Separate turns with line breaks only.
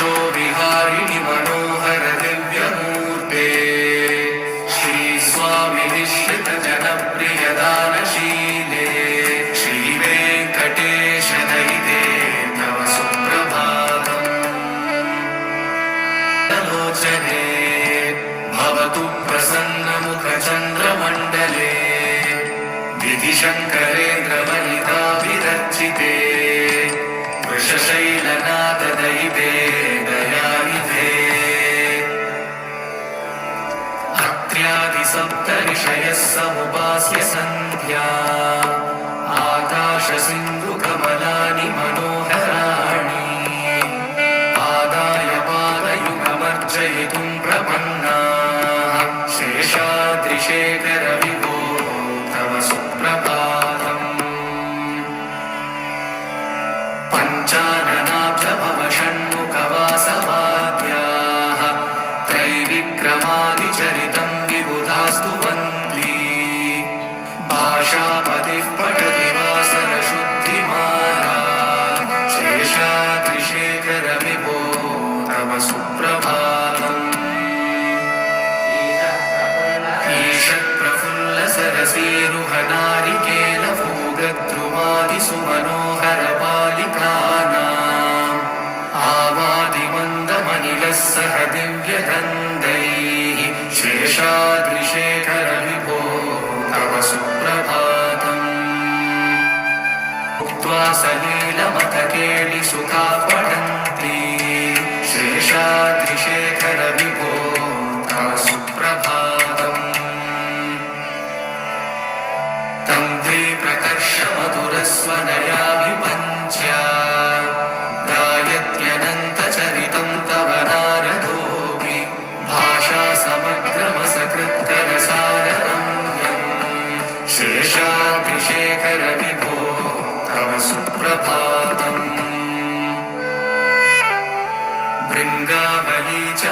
यशो विहारिणि मनोहर दिव्यमूर्ते श्रीस्वामि निश्चित जनप्रिय दानशीले श्रीवेङ्कटेश दयिते तव सुप्रभातम्। लोचने भवतु प्रसन्नमुखचन्द्रमण्डले विधिशङ्करेन्द्रवनिताभिरर्चिते वृषशैलनाथदयिते दयानिधे। अत्र्यादिसप्तऋषयः समुपास्य सन्ध्या आकाशसिन्धुकमलानि मनोहराणि आदाय पादयुगमर्चयितुं प्रपन्नाः शेषाद्रिशेखर विभो तव सुप्रभातम्। पञ्चाननाब्जभवषण्मुखवासवाद्याः त्रैविक्रमादिचरितं विबुधास्तु वन्दी भाषापतिः पठति वासरशुद्धिमाला शेषाद्रिशेखर विभो तव सुप्रभातम्। ईशप्रफुल्लसरसीरुहनारिकेलभूगद्रुमादिसुमनोहरपालिकानाम् आवादिमन्दमनिलः सह दिव्यगन्धैः शेषाद्रिशेखर विभो तव सुप्रभातम्। उक्त्वा सलीलमथकेलिसुखाः पठन्ति शेषाद्रिशेखर विभो तव सुप्रभातम्। तं प्रकर्ष मधुरस्वनया विपञ्च्या गायत्यनन्तचरितं तव नारदोऽपि भाषा समग्रमसकृत्करसाररम्यम् शेषाद्रिशेखर विभो तव सुप्रभातम्। भृङ्गावली च